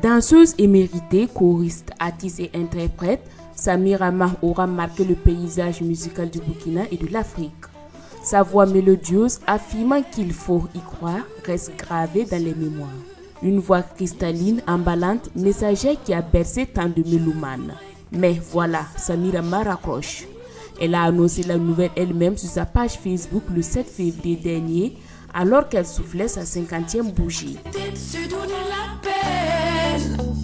Danseuse éméritée, choriste, artiste et interprète, Samira Ma aura marqué le paysage musical du Burkina et de l'Afrique. Sa voix mélodieuse, affirmant qu'il faut y croire, reste gravée dans les mémoires. Une voix cristalline, emballante, messagère qui a bercé tant de mélomanes. Mais voilà, Samira Ma raccroche. Elle a annoncé la nouvelle elle-même sur sa page Facebook le 7 février dernier, alors qu'elle soufflait sa 50e bougie.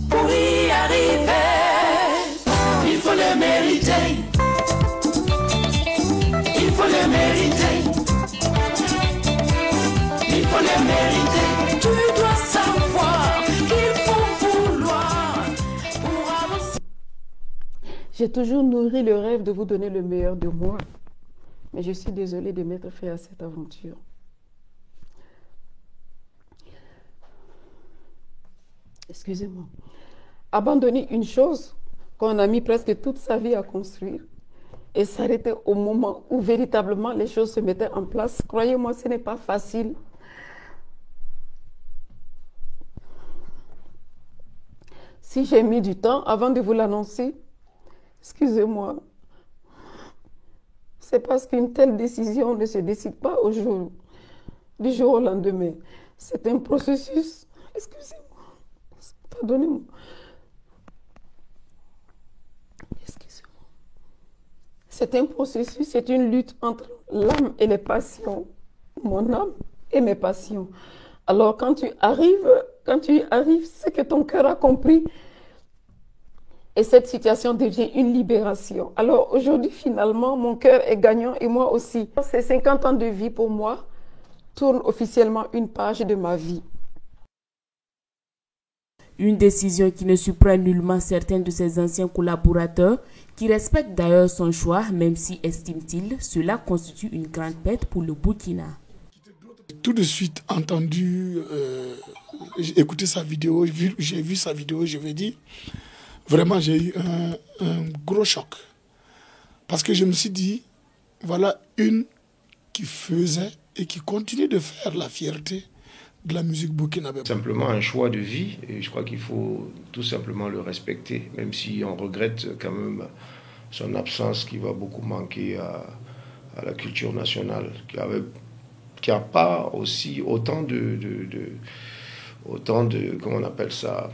Pour y arriver, il faut le mériter. Il faut le mériter. Il faut le mériter. Tu dois savoir qu'il faut vouloir pour avancer. J'ai toujours nourri le rêve de vous donner le meilleur de moi. Mais je suis désolée de m'être fait à cette aventure. Excusez-moi. Abandonner une chose qu'on a mis presque toute sa vie à construire et s'arrêter au moment où véritablement les choses se mettaient en place, croyez-moi, ce n'est pas facile. Si j'ai mis du temps avant de vous l'annoncer, excusez-moi, c'est parce qu'une telle décision ne se décide pas du jour au lendemain. C'est un processus. Excusez-moi. Pardonnez-moi. Excusez-moi. C'est un processus, c'est une lutte entre l'âme et les passions. Mon âme et mes passions. Alors quand tu arrives, c'est que ton cœur a compris. Et cette situation devient une libération. Alors aujourd'hui, finalement, mon cœur est gagnant et moi aussi. Ces 50 ans de vie pour moi tournent officiellement une page de ma vie. Une décision qui ne surprend nullement certains de ses anciens collaborateurs, qui respectent d'ailleurs son choix, même si, estime-t-il, cela constitue une grande perte pour le Burkina. Tout de suite entendu, j'ai écouté sa vidéo, j'ai vu sa vidéo, je vais dire, vraiment j'ai eu un gros choc. Parce que je me suis dit, voilà une qui faisait et qui continue de faire la fierté de la musique burkinabé. Simplement un choix de vie et je crois qu'il faut tout simplement le respecter, même si on regrette quand même son absence qui va beaucoup manquer à la culture nationale, qui n'a pas aussi autant de comment on appelle ça,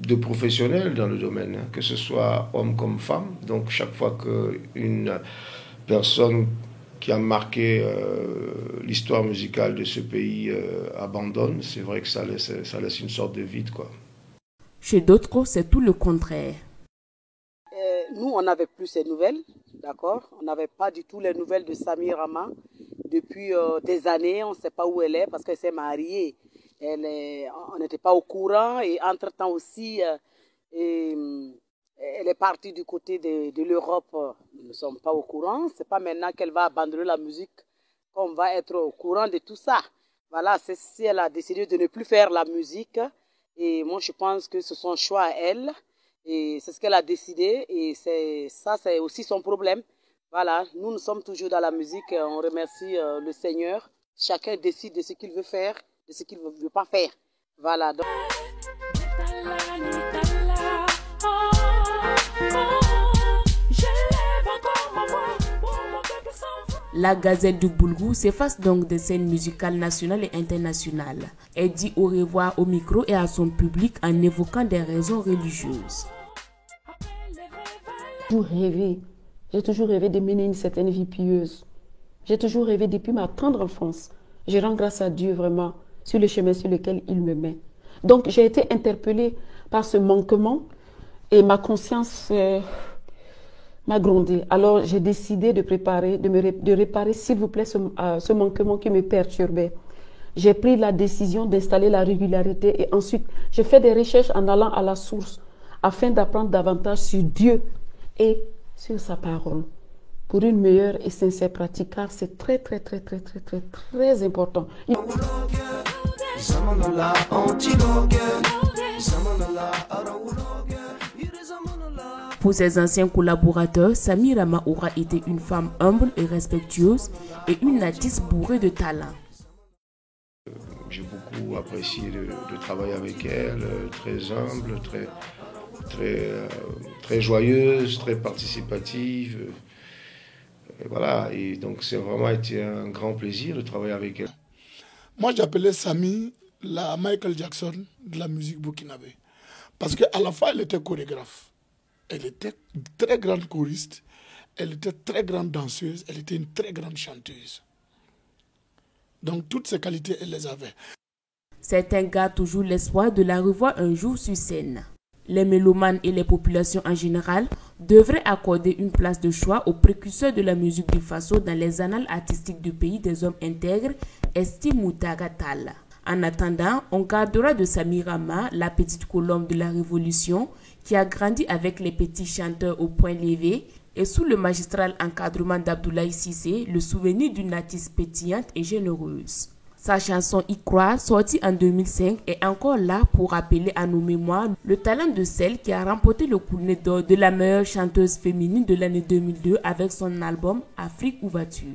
de professionnels dans le domaine, hein, que ce soit homme comme femme. Donc chaque fois qu'une personne qui a marqué l'histoire musicale de ce pays abandonne, c'est vrai que ça laisse une sorte de vide, quoi. Chez d'autres, c'est tout le contraire. Nous, on n'avait plus ces nouvelles, d'accord? On n'avait pas du tout les nouvelles de Samira Ma. Depuis des années, on ne sait pas où elle est parce qu'elle s'est mariée. On n'était pas au courant et entre-temps aussi, elle est partie du côté de l'Europe. Nous ne sommes pas au courant. Ce n'est pas maintenant qu'elle va abandonner la musique qu'on va être au courant de tout ça. Voilà, c'est si elle a décidé de ne plus faire la musique. Et moi, je pense que c'est son choix à elle. Et c'est ce qu'elle a décidé. Et c'est aussi son problème. Voilà, nous sommes toujours dans la musique. On remercie le Seigneur. Chacun décide de ce qu'il veut faire, de ce qu'il ne veut pas faire. Voilà. Donc... La Gazelle du Boulgou s'efface donc des scènes musicales nationales et internationales. Elle dit au revoir au micro et à son public en évoquant des raisons religieuses. J'ai toujours rêvé de mener une certaine vie pieuse. J'ai toujours rêvé depuis ma tendre enfance. Je rends grâce à Dieu vraiment sur le chemin sur lequel il me met. Donc j'ai été interpellée par ce manquement et ma conscience m'a grondé. Alors j'ai décidé de réparer, s'il vous plaît, ce manquement qui me perturbait. j'ai pris la décision d'installer la régularité et ensuite, je fais des recherches en allant à la source afin d'apprendre davantage sur Dieu et sur sa parole pour une meilleure et sincère pratique car c'est très, très, très, très, très, très, très important. Pour ses anciens collaborateurs, Samira Mahoura était une femme humble et respectueuse et une artiste bourrée de talent. J'ai beaucoup apprécié de travailler avec elle, très humble, très joyeuse, très participative. Et voilà, et donc c'est vraiment été un grand plaisir de travailler avec elle. Moi, j'appelais Sami la Michael Jackson de la musique burkinabé. Parce qu'à la fois, elle était chorégraphe. Elle était très grande choriste. Elle était très grande danseuse. Elle était une très grande chanteuse. Donc, toutes ces qualités, elle les avait. Certains gardent toujours l'espoir de la revoir un jour sur scène. Les mélomanes et les populations en général devraient accorder une place de choix aux précurseurs de la musique du Faso dans les annales artistiques du pays des hommes intègres, estime Moutaga Tall. En attendant, on gardera de Samira Ma, la petite colombe de la Révolution, qui a grandi avec les petits chanteurs au point levé, et sous le magistral encadrement d'Abdoulaye Cissé, le souvenir d'une artiste pétillante et généreuse. Sa chanson Y croire, sortie en 2005, est encore là pour rappeler à nos mémoires le talent de celle qui a remporté le Cornet d'or de la meilleure chanteuse féminine de l'année 2002 avec son album Afrique où vas-tu.